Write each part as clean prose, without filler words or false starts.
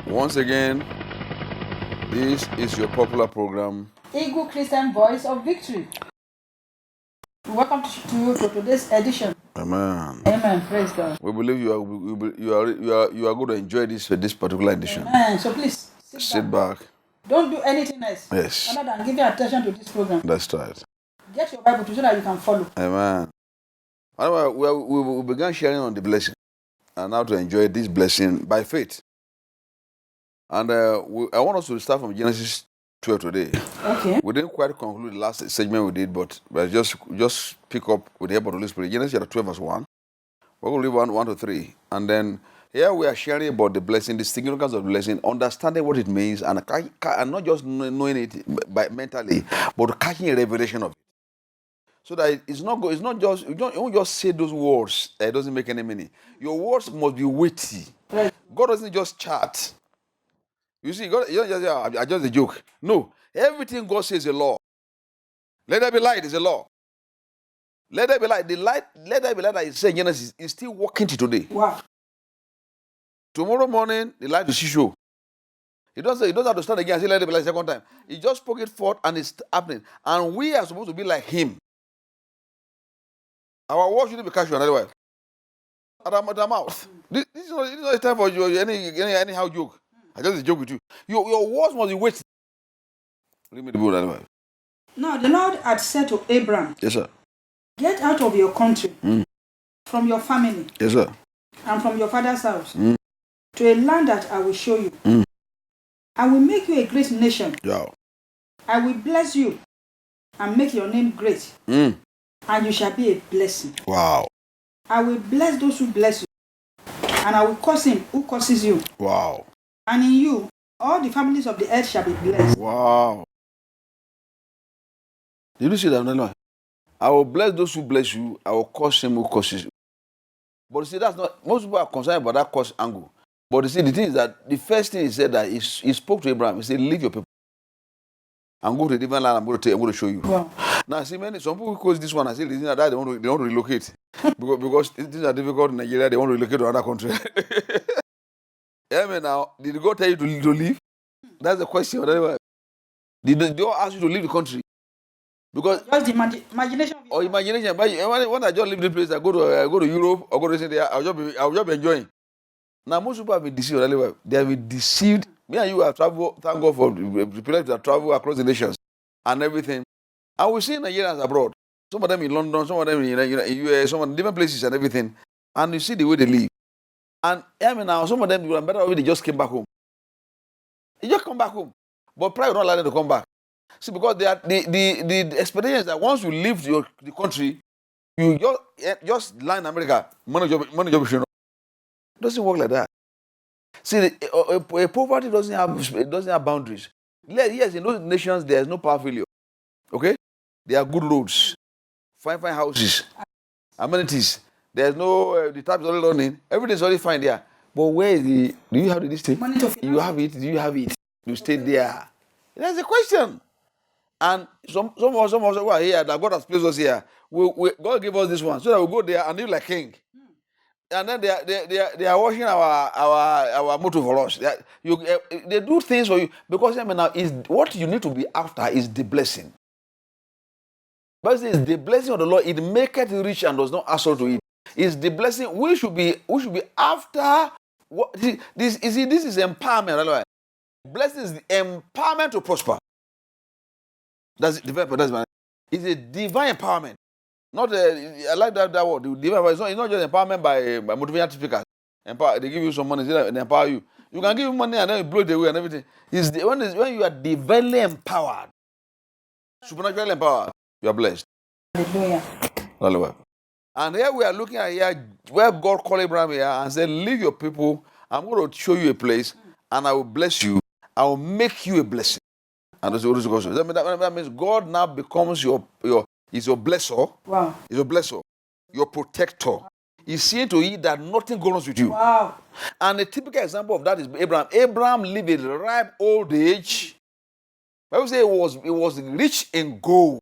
Once again, this is your popular program, Eagle Christian Voice of Victory. Welcome to today's edition. Amen. Amen. Praise God. We believe you are going to enjoy this particular edition. Amen. So please Sit back. Don't do anything else. Yes. Other than giving attention to this program. That's right. Get your Bible so that you can follow. Amen. Anyway, we began sharing on the blessing and how to enjoy this blessing by faith. And I want us to start from Genesis 12 today. Okay. We didn't quite conclude the last segment we did, but just pick up with the help of the Holy Spirit. Genesis chapter 12 verse 1. We're going to read 1 to 3. And then here we are sharing about the blessing, the significance of the blessing, understanding what it means, and not just knowing it by mentally, but catching a revelation of it. So that it's not just, you don't just say those words. It doesn't make any meaning. Your words must be weighty. Right. God doesn't just chat. You see, God, you don't just say, I just a joke. No. Everything God says is a law. Let there be light is a law. Let there be light. Let there be light that is saying Genesis is still working to today. Wow. Tomorrow morning, the light will show. He doesn't have to stand again and say let there be light second time. He just spoke it forth and it's happening. And we are supposed to be like him. Our words shouldn't be casual otherwise. At our mouth. This is not a time for you anyhow joke. I just joke with you. Your words must be weighty. Leave me the book anyway. Now the Lord had said to Abraham, Yes, sir. get out of your country, from your family, Yes, sir. and from your father's house, to a land that I will show you. I will make you a great nation. Yeah. I will bless you and make your name great, and you shall be a blessing. Wow. I will bless those who bless you, and I will curse him who curses you. Wow. And in you, all the families of the earth shall be blessed. Wow. Did you see that? No. I will bless those who bless you. I will curse him who curses you. But you see, that's not, most people are concerned about that curse angle. But you see, the thing is that the first thing he said that he spoke to Abraham. He said, leave your people and go to a different land. I'm going to show you. Wow. Now, see, some people quote this one and say, that they want to relocate. because things are difficult in Nigeria, they want to relocate to another country. Yeah, man, now, did God tell you to leave? That's the question. Did they ask you to leave the country? Because just the imagination. Or imagination. But when I just leave the place, I go to Europe or go to India, I'll just be enjoying. Now, most people have been deceived. They have been deceived. Me and you have traveled, thank God for the people that travel across the nations and everything. And we see Nigerians abroad. Some of them in London, some of them in US, some of them in different places and everything. And you see the way they live. And I mean, now, some of them, they just came back home. They just come back home. But pride will not allow them to come back. See, because the expectation is that once you leave the country, you just land in America, money job. It doesn't work like that. See, a poverty doesn't have boundaries. Yes, in those nations there is no power failure. Okay, there are good roads, fine houses, amenities. There's no the tap is already running. Everything's already fine there. But where is do you have this thing? You have it. Do you have it? You stay there. That's a question. And some of us who are here that God has placed us here, God gave us this one so that we go there and live like king. And then they are washing our motor for us. They do things for you because now is what you need to be after is the blessing. But it's the blessing of the Lord. It maketh rich and does not ask to it. It's the blessing we should be after. This is empowerment. Blessing is the empowerment to prosper. That's divine. It's a divine empowerment. Not I like that word. Divine. It's not just empowerment by motivational speakers. They give you some money, they empower you. You can give money and then you blow it away and everything. When you are divinely empowered, supernaturally empowered, you are blessed. Hallelujah. And here we are looking at where God called Abraham here and said, leave your people. I'm going to show you a place and I will bless you. I will make you a blessing. And that's what goes. That means God now becomes your blesser. Wow. He's your blesser, your protector. He's seeing to it that nothing goes wrong with you. Wow. And a typical example of that is Abraham. Abraham lived in ripe old age. Bible says he was rich in gold,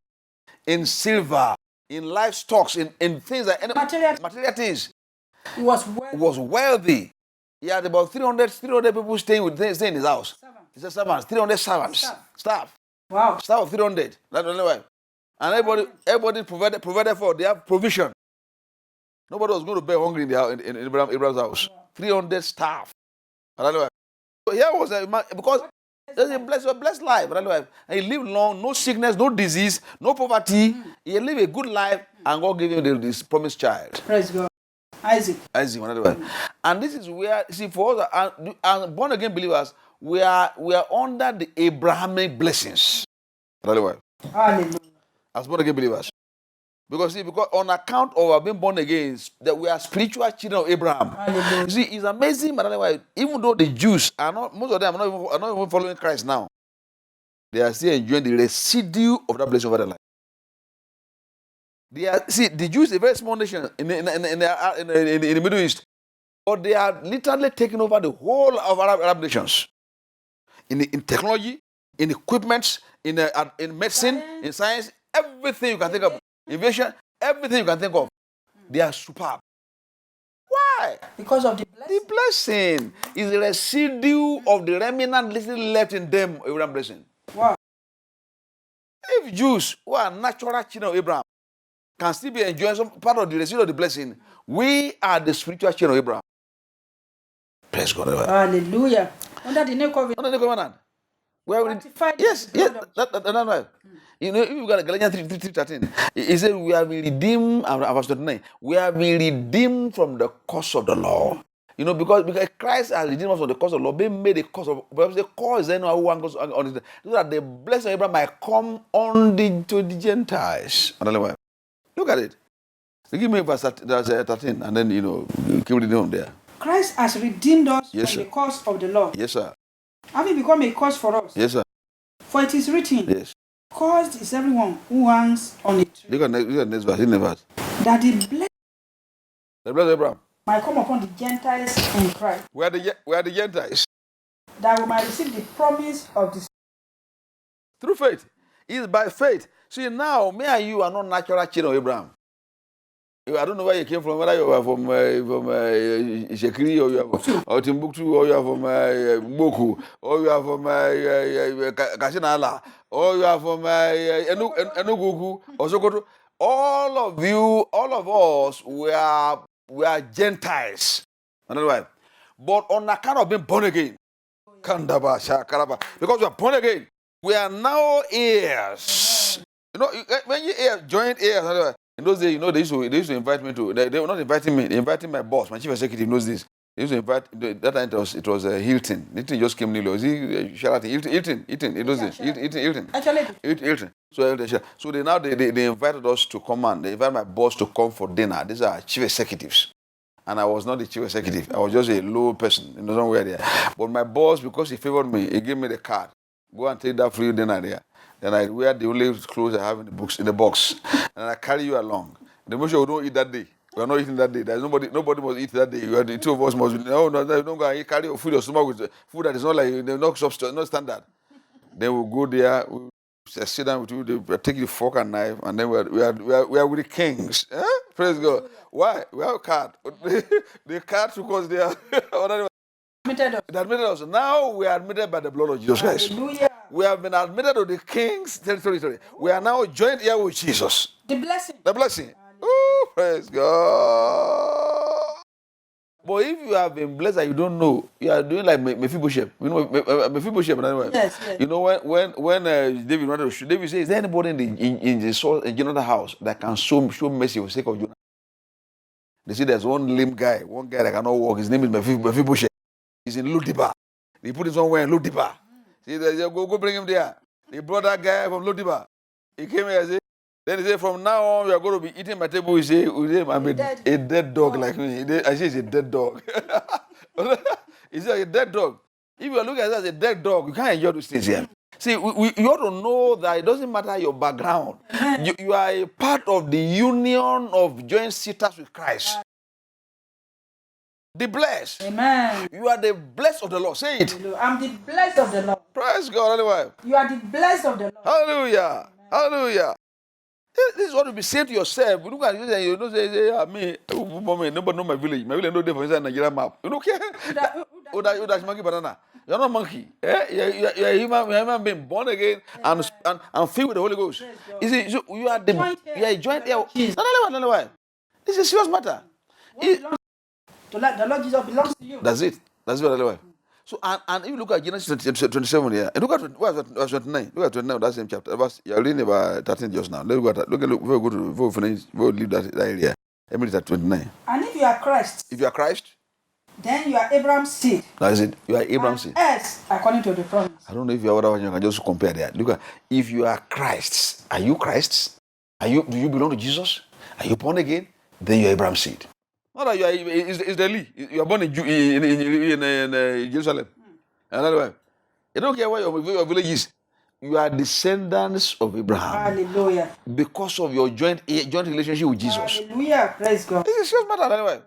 in silver, in livestock, in things like material things. He was wealthy. He had about 300 people staying in his house. Servants. He said servants, 300 servants. Staff. Wow. Staff of 300. That's the only way. And everybody provided for. They have provision. Nobody was going to be hungry in Abraham's house. 300 staff. So here was a man, because there's a blessed life. And he lived long, no sickness, no disease, no poverty. He lived a good life, and God gave him this promised child. Praise God. Isaac. And this is where, see, for us, and born again believers, we are under the Abrahamic blessings. Hallelujah. As born again believers. Because on account of our being born again, that we are spiritual children of Abraham. Hallelujah. You see, it's amazing, but even though the Jews are not, most of them are not even following Christ now, they are still enjoying the residue of that blessing over their life. The Jews are a very small nation in the Middle East, but they are literally taking over the whole of Arab nations. In technology, in equipment, in medicine, in science, everything you can think of, innovation, everything you can think of, they are superb. Why? Because of the blessing. The blessing is the residue of the remnant little left in them, Abraham blessing. Wow. If Jews who are natural children of Abraham can still be enjoying some part of the residue of the blessing, we are the spiritual children of Abraham. Praise God. Hallelujah. Under the new covenant. Under the covenant. Yes. That's right. You know, if you got Galatians 3:13, it says we have been redeemed, verse 29, we have been redeemed from the curse of the law. You know, because Christ has redeemed us from the curse of the law, being made a curse of, because the cause then who one goes on it, so that the blessing of Abraham might come on to the Gentiles. Look at it. Give me verse 13, and then, you know, keep reading on there. Christ has redeemed us from the curse of the law. Yes, sir. Having become a curse for us. Yes, sir. For it is written, yes, cursed is everyone who hangs on a tree. Look at next verse. That the blessing of Abraham might come upon the Gentiles in Christ. We are the Gentiles. That we might receive the promise of the through faith. It is by faith. See, now, me and you are not natural children of Abraham. I don't know where you came from, whether you are from Shekiri, or you are from Timbuktu, or you are from Boku, or you are from Kashinala, or you are from Enugu, or Sokoto. All of us, we are Gentiles. But on account of being born again, because we are born again, we are now heirs. You know, when you join heirs, in those days, you know, they used to invite me to. They were not inviting me. They invited my boss, my chief executive knows this. They used to invite. That time it was Hilton. Hilton just came new. Was he Sheraton? Hilton. In those days, Hilton. Actually, Hilton. So they invited us to come and they invited my boss to come for dinner. These are chief executives, and I was not the chief executive. I was just a low person in somewhere there. But my boss, because he favored me, he gave me the card. Go and take that free dinner there. Then I wear the only clothes I have in the box, and I carry you along. The most we don't eat that day. We are not eating that day. There's nobody must eat that day. The two of us must. No, don't go and carry your food or stomach with food that is not like not standard. Then we'll go there. We'll sit down with you. They'll take the fork and knife, and then we are with the kings. Eh? Praise God. Why? We have a card. The card took us there. Admitted us. Now we are admitted by the blood of Jesus Christ. Hallelujah. We have been admitted to the king's territory. We are now joined here with Jesus. The blessing. The blessing. Oh, praise God. But if you have been blessed and you don't know, you are doing like Mephibosheth. You know Mephibosheth. Yes. You know when David wanted to shoot, David said, "Is there anybody in Jonathan's house that can show mercy for the sake of Jonathan?" They say there's one guy that cannot walk. His name is Mephibosheth. He's in Ludiba. They put him somewhere in Ludiba. See, go bring him there. They brought that guy from Ludiba. He came here and said, then he said, from now on, we are going to be eating my table. He said, I'm a dead dog like me. I say, he's a dead dog. He said, a dead dog. If you are looking at it as a dead dog, you can't enjoy those things here. See, you ought to know that it doesn't matter your background. You are a part of the union of joint sitters with Christ. The blessed. Amen. You are the blessed of the Lord. Say it. I'm the blessed of the Lord. Praise God. Anyway. You are the blessed of the Lord. Hallelujah. Amen. Hallelujah. This is what you be saying to yourself. You look at you, you know, say, me, nobody know my village. My village no different inside Nigeria map. You don't care. You dash monkey banana. You're not monkey. You're a human being born again and filled with the Holy Ghost. You see, so you are a joint here. No, why? This is a serious matter. The Lord Jesus belongs to you. That's it. That's what. So and if you look at Genesis 27 here, and look at verse 29. Look at 29 of that same chapter. You're reading about 13 just now. Let's go at that. Look, we'll go to we'll finish. We'll leave that area. Let me read that 29. And if you are Christ, then you are Abraham's seed. That's it. You are Abraham's seed. Yes, according to the promise. I don't know if you are otherwise. You can just compare that. Look at if you are Christ. Are you Christ? Do you belong to Jesus? Are you born again? Then you are Abraham's seed. Not that you are Israeli. You are born in Jerusalem. Another way. You don't care where your village is. You are descendants of Abraham. Hallelujah. Because of your joint relationship with Jesus. Hallelujah. Praise God. This is serious matter anyway.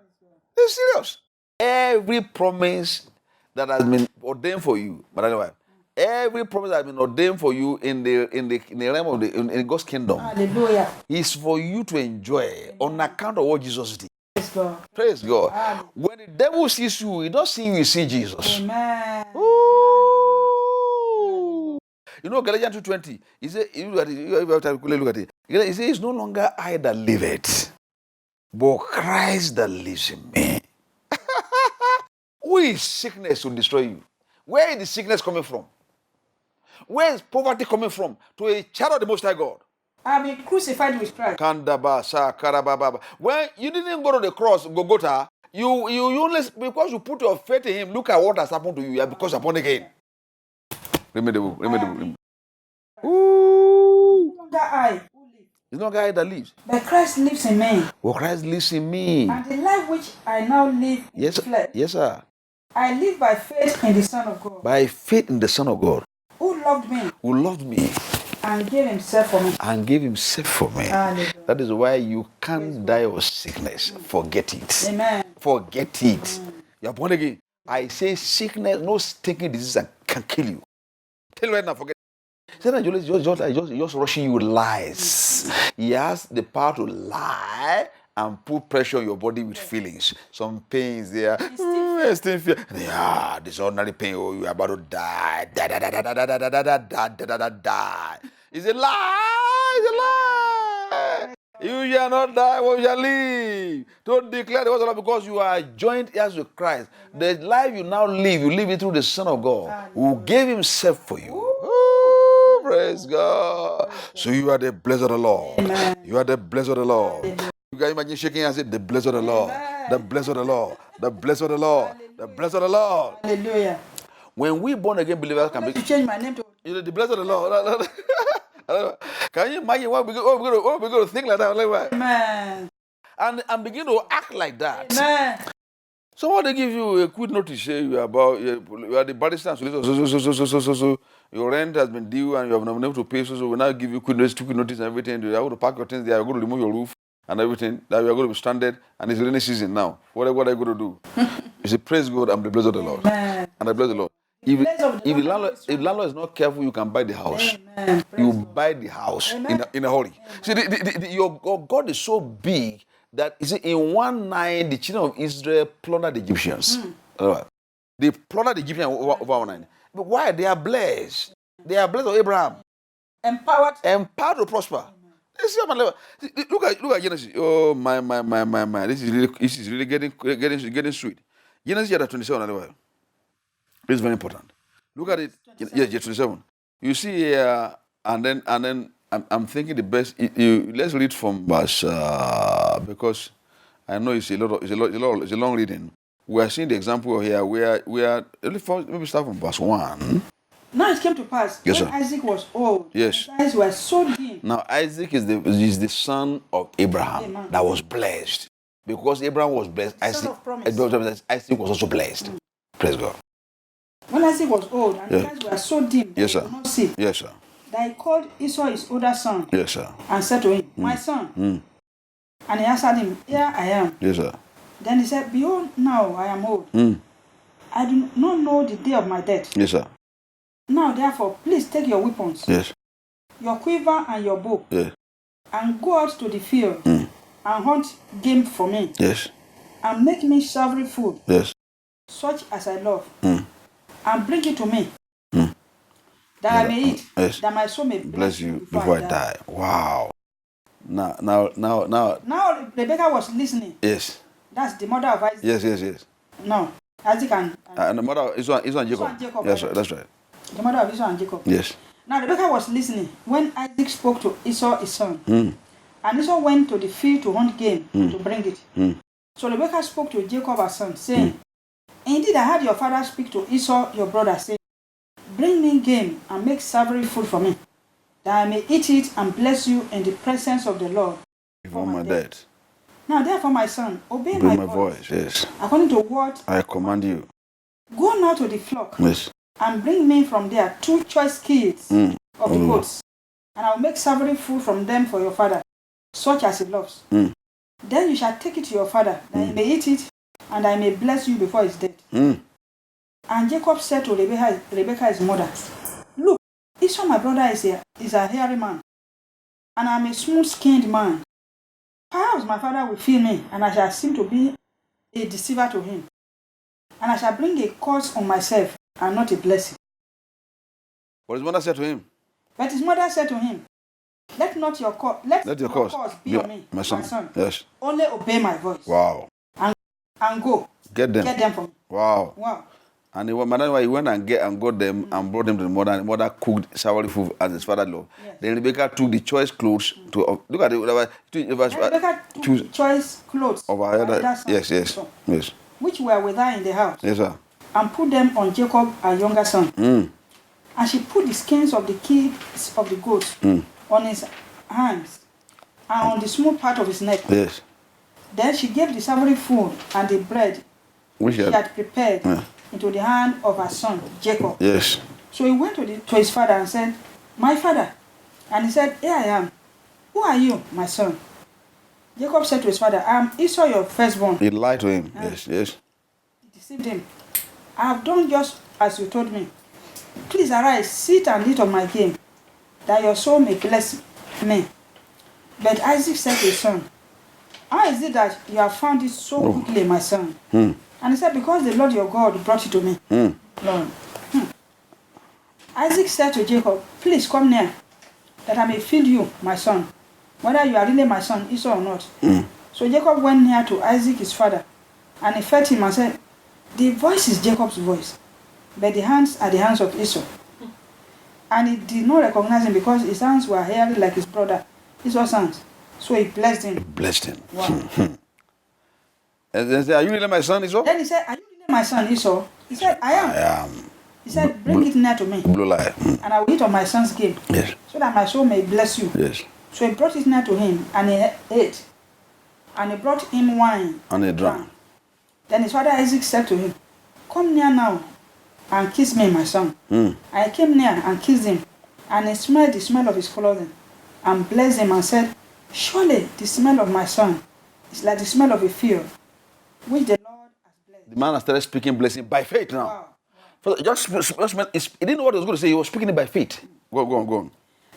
This is serious. Every promise that has been ordained for you, but anyway, every promise that has been ordained for you in the realm of in God's kingdom, hallelujah, is for you to enjoy on account of what Jesus did. Praise God. Praise God. Amen. When the devil sees you, he doesn't see you, he sees Jesus. Amen. Ooh. You know, Galatians 2:20, he said, look at it. He says, it's no longer I that live it, but Christ that lives in me. Who is sickness to destroy you? Where is the sickness coming from? Where is poverty coming from? To a child of the Most High God. I've been crucified with Christ. When you didn't go to the cross, Golgotha, you only because you put your faith in Him. Look at what has happened to you. Because you're born again. Remediable. Ooh. It's not I who lives. It's not I that lives. But Christ lives in me. Well, Christ lives in me. And the life which I now live in the flesh. Yes, sir. I live by faith in the Son of God. By faith in the Son of God. Who loved me. And gave himself for me. Hallelujah. That is why you can't die of sickness. Forget it. Amen. Forget it. You're born again. I say sickness, no stinking disease can kill you. Tell you right now, forget it. Satan just rushing you with lies. He has the power to lie and put pressure on your body with feelings. Some pains there. Still fear. Yeah, this ordinary pain. Oh, you are about to die. Die. It's a lie. It's a lie. You shall not die, but you shall live. Don't declare the word of God because you are joined heirs with Christ. The life you now live, you live it through the Son of God who gave himself for you. Oh, praise God. So you are the blessed of the Lord. Amen. You are the blessed of the Lord. You can imagine shaking and say, the blessed of the Lord. The blessed of the Lord. The blessed of the Lord. The blessed of the Lord. Hallelujah. When we born again believers can be change my name to the blessed of the Lord. Can you imagine what we're going to think like that? Amen. And begin to act like that. Amen. Somebody give you a quick notice, say you are the barrister, so your rent has been due and you have not been able to pay, so we now give you quick notice and everything. You are going to pack your things there, you are going to remove your roof and everything, that you are going to be stranded, and it's rainy season now. What are you going to do? You say, praise God, I'm the blessed of the Lord. Amen. And I bless the Lord. If landlord is not careful, you can buy the house. Amen. You buy the house in a hurry. See, your God is so big that in one night the children of Israel plundered the Egyptians. They plundered the Egyptians over one night. But why? They are blessed. They are blessed of Abraham. Empowered to prosper. Look at Genesis. Oh my! This is really getting sweet. Genesis chapter 27. This is very important. Look at it. Yes, 27. You see here, and then I'm thinking the best. Let's read from verse because I know it's a long reading. We are seeing the example here where maybe start from verse 1. Now it came to pass when Isaac was old. Yes. His eyes were so dim. Now Isaac is the son of Abraham that was blessed. Because Abraham was blessed, Isaac was also blessed. Praise God. When Isaac was old and his eyes were so dim that he could not see. Yes, sir. That he called Esau his older son. Yes, sir. And said to him, my son. And he answered him, here I am. Yes, sir. Then he said, behold, now I am old. I do not know the day of my death. Yes, sir. Now, therefore, please take your weapons. Yes. Your quiver and your bow. Yes. and go out to the field and hunt game for me, Yes. and make me savory food, Yes. such as I love, and bring it to me, that I may eat, Yes. that my soul may Bless you before I die. Wow. Now. Now Rebecca was listening. Yes. That's the mother of Isaac. Yes. No, Isaac And the mother is on Jacob. and Jacob, Yes, right? that's right. the mother of Esau and Jacob. Yes. Now Rebecca was listening when Isaac spoke to Esau his son. Mm. And Esau went to the field to hunt game to bring it. So Rebecca spoke to Jacob her son, saying, Indeed, I heard your father speak to Esau your brother, saying, Bring me game and make savory food for me, that I may eat it and bless you in the presence of the Lord Before my death. Now therefore, my son, obey Obey my my voice. Yes. according to what I command you. go now to the flock Yes. and bring me from there 2 choice kills of the Oh. goats, and I will make savory food from them for your father, such as he loves. Then you shall take it to your father, that he may eat it, and I may bless you before his death. And Jacob said to Rebekah his mother, Look, Esau my brother is a hairy man, and I am a smooth-skinned man. Perhaps my father will fear me, and I shall seem to be a deceiver to him, and I shall bring a curse on myself, and not a blessing. What his mother said to him? But his mother said to him, Let not your curse be on me, my son. Yes. Only obey my voice. Wow. And go. Get them. For me. Wow. Wow. And he went and got them and brought them to the mother, and the mother cooked savory food as his father loved. Yes. Then Rebecca took the choice clothes to look at Rebecca took choice clothes of her other. son, Yes. which were with her in the house, Yes, sir. and put them on Jacob, her younger son. And she put the skins of the kids of the goats on his hands and on the smooth part of his neck. Yes. Then she gave the savory food and the bread Which she had prepared into the hand of her son Jacob. Yes. So he went to his father and said, My father. And he said, Here I am. Who are you, my son? Jacob said to his father, I am Esau, your firstborn. He lied to him. Yes. He deceived him. I have done just as you told me. Please arise, sit and eat of my game, that your soul may bless me. But Isaac said to his son, How is it that you have found it so quickly, my son? And he said, Because the Lord your God brought it to me. Lord. Isaac said to Jacob, Please come near, that I may feed you, my son, whether you are really my son, Esau or not. So Jacob went near to Isaac his father, and he fed him and said, The voice is Jacob's voice, but the hands are the hands of Esau. And he did not recognize him because his hands were hairy like his brother Esau's hands. So he blessed him. Blessed him. Wow. And then he said, Are you really my son, Esau? Then he said, Are you really my son Esau? He said, I am. I am. He said, Bring it near to me, Blue lie. and I will eat of my son's game, Yes. so that my soul may bless you. Yes. So he brought it near to him, and he ate. And he brought him wine. And he drank. Then his father Isaac said to him, Come near now, and kiss me, my son. And he came near and kissed him, and he smelled the smell of his clothing, and blessed him, and said, Surely the smell of my son is like the smell of a field, which the Lord has blessed. The man has started speaking blessing by faith now. Wow. He didn't know what he was going to say. He was speaking it by faith. Go on.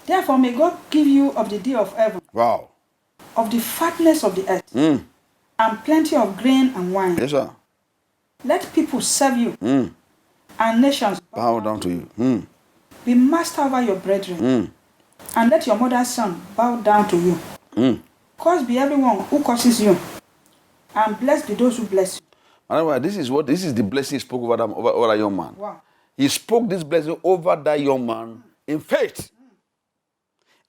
Therefore may God give you of the dew of heaven, Wow. of the fatness of the earth, and plenty of grain and wine. Yes, sir. Let people serve you, and nations Bow down to you. be master over your brethren, and let your mother's son bow down to you. Cursed be everyone who curses you, and blessed be those who bless you. This is the blessing he spoke over that young man. Wow. He spoke this blessing over that young man in faith.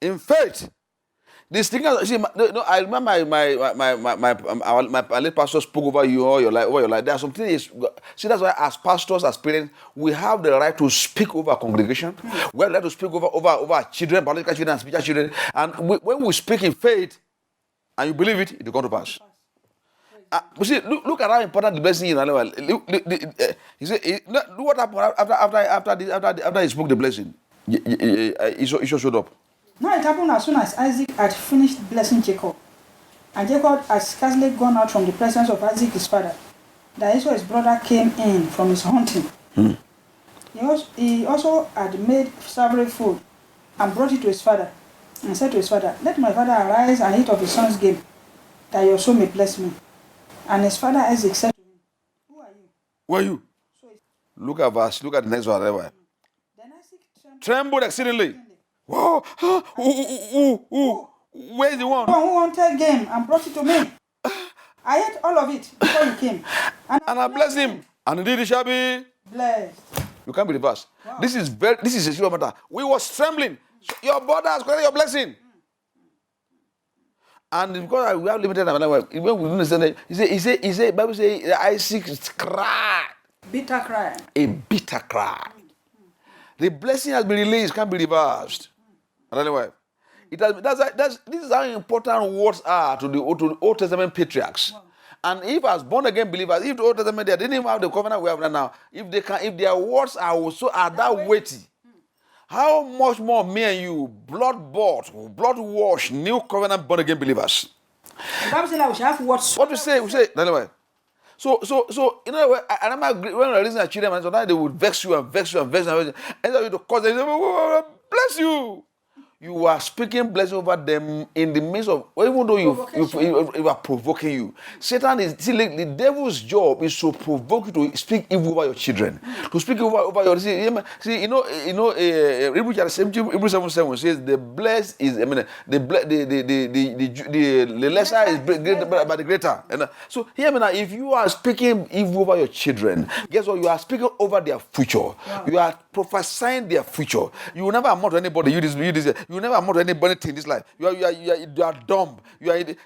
In faith. This thing, see, I remember my late pastor spoke over you all your life. There are some things. See, that's why as pastors, as parents, we have the right to speak over our congregation. We have the right to speak over our children, biological children, and spiritual children. And when we speak in faith, and you believe it, it will come to pass. You see, look at how important the blessing is. He said, look what happened after he spoke the blessing. He showed up. Now it happened as soon as Isaac had finished blessing Jacob, and Jacob had scarcely gone out from the presence of Isaac his father, that Esau his brother came in from his hunting. He also had made savory food and brought it to his father. and said to his father, let my father arise and eat of his son's game, that your soul may bless me. And his father Isaac said to him, who are you? Who are you? So Look at the next one. then Isaac Trembled exceedingly. Whoa. Who? Where's the one? one who wanted game and brought it to me. I ate all of it before you came. And I blessed him. And indeed it shall be. blessed. You can't be reversed. Wow. This is a sure matter. We was trembling. So your brother has collected your blessing. And because we have limited time, when we don't understand it, he said, Bible says Isaac cried. Bitter cry. A bitter cry. The blessing has been released, can't be reversed. Anyway, this is how important words are to the Old Testament patriarchs. Wow. And if as born again believers, if the Old Testament they didn't even have the covenant we have now, if their words are that weighty, how much more me and you, blood bought, blood washed, new covenant born again believers? The Bible says that we shall have words. What we say? Anyway. So you know, I remember when I was raising our children, and sometimes they would vex you and vex you and vex you and so you to cause them, bless you. You are speaking blessing over them in the midst of, even though you are provoking you. Satan the devil's job is to provoke you to speak evil over your children, to speak over your. See, Hebrews 7:7 says the blessed is, the lesser is greater by the greater. And so hear me now. If you are speaking evil over your children, guess what? You are speaking over their future. Wow. You are prophesying their future. You will never amount to anybody. You never amount to anybody in this life. You are dumb.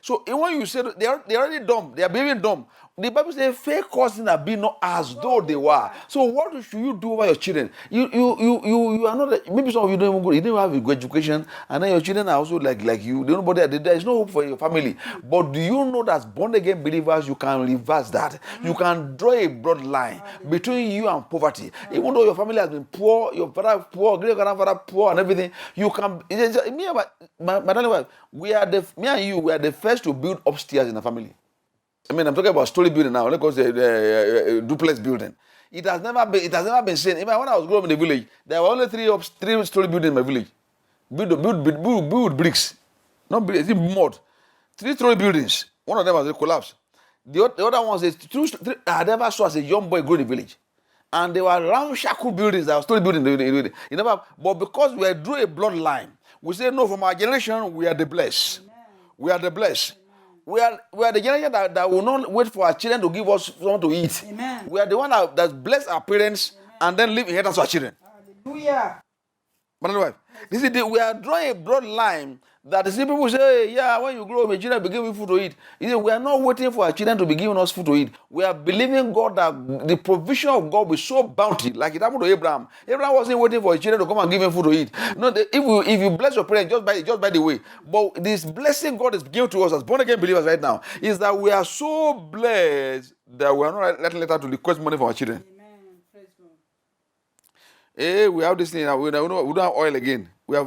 So when you say they are already dumb, they are behaving dumb. The Bible says fake causing are being not as though they were. So what should you do over your children? You are not. Maybe some of you don't even go. You don't have a good education, and then your children are also like you. There is no hope for your family. But do you know that as born again believers, you can reverse that. You can draw a broad line between you and poverty. Even though your family has been poor, your father poor, great grandfather poor, and everything, you can. Me and wife, me and you, we are the first to build upstairs in the family. I'm talking about story building now. Let's go say duplex building. It has never been seen. Even when I was growing up in the village, there were only three story buildings in my village. Build bricks, not bricks, mud. 3 story buildings. One of them has collapsed. The other ones is 2. I never saw as a young boy growing in the village, and they were ramshackle buildings. That were story buildings. But because we drew a bloodline, we say no. From our generation, we are the blessed. Amen. We are the blessed. We are the generation that will not wait for our children to give us something to eat. Amen. We are the one that bless our parents. Amen. And then leave inheritance to our children. Hallelujah. But anyway, we are drawing a broad line that the people say, yeah, when you grow up, your children will be giving food to eat. We are not waiting for our children to be giving us food to eat. We are believing God that the provision of God will be so bounty, like it happened to Abraham. Abraham wasn't waiting for his children to come and give him food to eat. No, if you bless your parents, just by the way. But this blessing God is giving to us as born again believers right now is that we are so blessed that we are not letting later to request money for our children. Hey, we have this thing. We don't have oil again. We are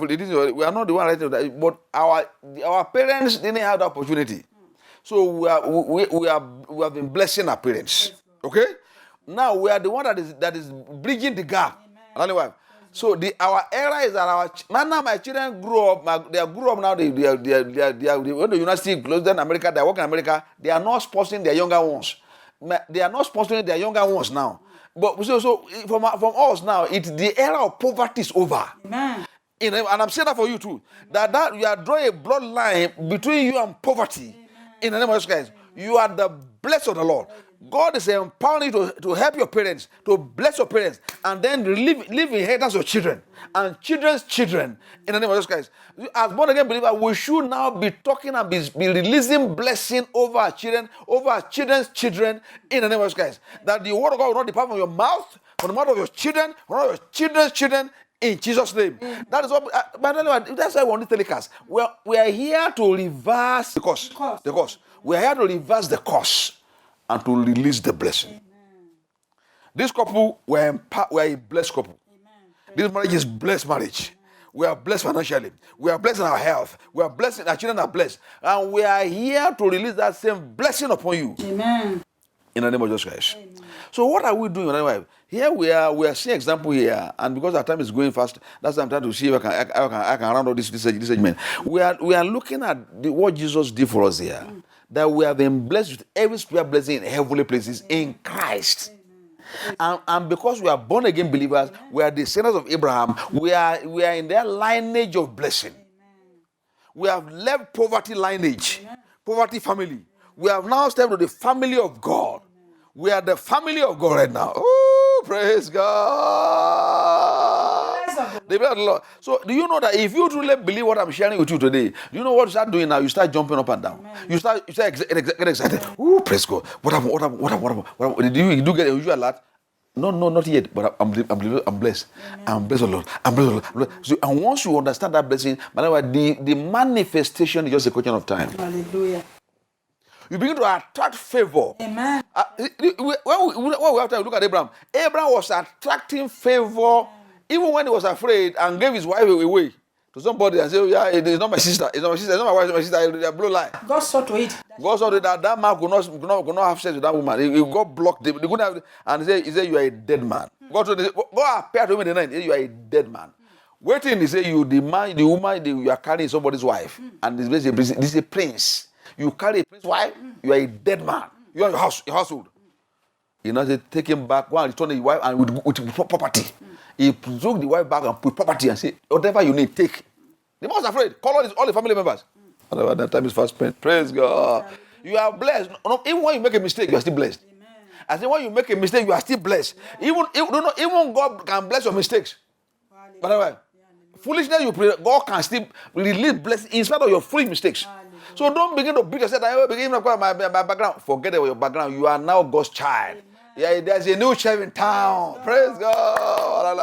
not the one writing that, but our parents didn't have the opportunity. So we have been blessing our parents. Okay? Now we are the one that is bridging the gap. Anyway, so our era is that now my children grew up. They grew up now. They went to university, closer in America. They work in America. They are not sponsoring their younger ones. They are not sponsoring their younger ones now. But so from us now, the era of poverty is over. Amen. And I'm saying that for you too. That you are drawing a bloodline between you and poverty. Amen. In the name of Jesus Christ. You are the blessed of the Lord. God is empowering you to help your parents, to bless your parents, and then leave inheritance your children and children's children in the name of Jesus Christ. As born again believers, we should now be talking and be releasing blessing over our children, over our children's children in the name of Jesus Christ. That the word of God will not depart from your mouth, from the mouth of your children, from your children's children. In Jesus' name. That is what. But that's why we want to telecast. We are here to reverse the course. The course. We are here to reverse the course and to release the blessing. Amen. This couple, we are a blessed couple. Amen. This marriage is blessed marriage. Amen. We are blessed financially. We are blessed in our health. We are blessed. Our children are blessed, and we are here to release that same blessing upon you. Amen. In the name of Jesus Christ. So what are we doing? Here we are seeing example here, and because our time is going fast, that's why I'm trying to see if I can round out this segment. We are looking at what Jesus did for us here, that we have been blessed with every spiritual blessing in heavenly places in Christ. And because we are born again believers, we are descendants of Abraham. We are in their lineage of blessing. We have left poverty lineage, poverty family. We have now stepped to the family of God. We are the family of God right now. Oh, praise God. The blood of the Lord. So, do you know that if you truly believe what I'm sharing with you today, you know what you start doing now? You start jumping up and down. You start getting excited. Oh, praise God. What happened? Did you get a usual alert? No, not yet. But I'm blessed. I'm blessed, Lord. I'm blessed, Lord. So, and once you understand that blessing, the manifestation is just a question of time. Hallelujah. You begin to attract favor. Amen. When we have to look at Abraham, Abraham was attracting favor even when he was afraid and gave his wife away to somebody and said, yeah, it's not my sister, it's not my wife, it's my sister, they blow lie. God saw to it. God saw that man could not have sex with that woman. He got blocked. They couldn't have, and he said, you are a dead man. God appeared to him in the night. He said, you are a dead man. Waiting, he said, you demand the woman, you are carrying somebody's wife. And this is a prince. You carry a prince's wife, you are a dead man. You are your household. He now said, take him back, go and return the wife and with property. He took the wife back and put property and said, whatever you need, take. The man was afraid. Call all the family members. That time is fast spent. Praise God. You are blessed. Even when you make a mistake, you are still blessed. I say when you make a mistake, you are still blessed. Even God can bless your mistakes. By the way, foolishness you pray, God can still release blessing in spite of your foolish mistakes. So don't begin to beat yourself. I begin to call my background. Forget about your background. You are now God's child. Yeah, there's a new chef in town. Praise God.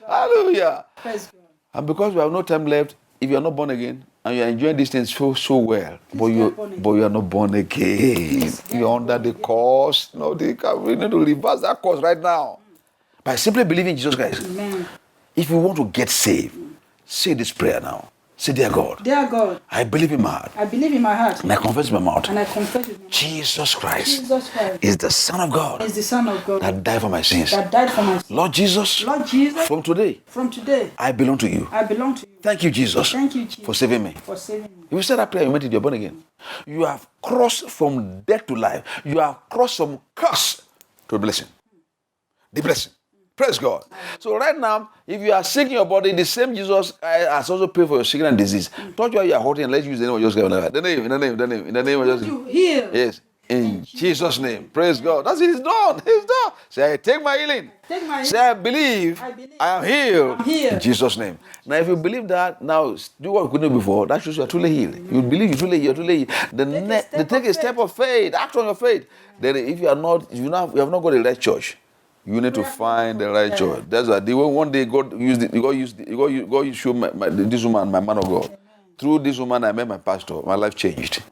Hallelujah. Praise God. And because we have no time left, if you are not born again and you are enjoying this thing so well, but you are not born again, you are under the curse. No, we need to reverse that curse right now by simply believing in Jesus Christ. Amen. If you want to get saved, say this prayer now. Say, dear God, I believe in my heart. I believe in my heart. And I confess with my mouth. And I confess with my mouth. Jesus Christ is the Son of God. Is the Son of God. That died for my sins. Lord Jesus. From today. I belong to you. Thank you, Jesus. For saving me. If you say that prayer, you meant it, you're born again. You have crossed from death to life. You have crossed from curse to blessing. The blessing. Praise God. So right now, if you are sick in your body, the same Jesus has also paid for your sickness and disease. Touch where you are hurting and let's use the name of Jesus. The name of Jesus. Yes. In Jesus' name. Praise God. That's it. It's done. It's done. Say, take my healing. Say, I believe I am healed. In Jesus' name. Now, if you believe that, now do what you couldn't do before. That shows you are truly healed. You believe you're truly healed. Then take a step of faith. Act on your faith. Then if you have not got the right church, you need to find the right church. That's why one day God showed this woman, my man of God. Through this woman, I met my pastor. My life changed.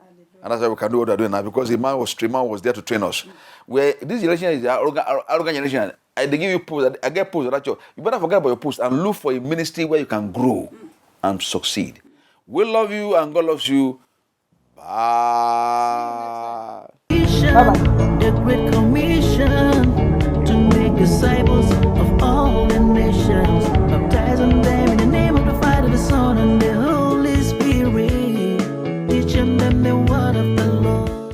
And that's why we can do what we're doing now, because the man was there to train us. Where this generation is an arrogant generation. They give you posts. I get posts at that church. You better forget about your posts and look for a ministry where you can grow and succeed. We love you and God loves you. Bye. Bye-bye.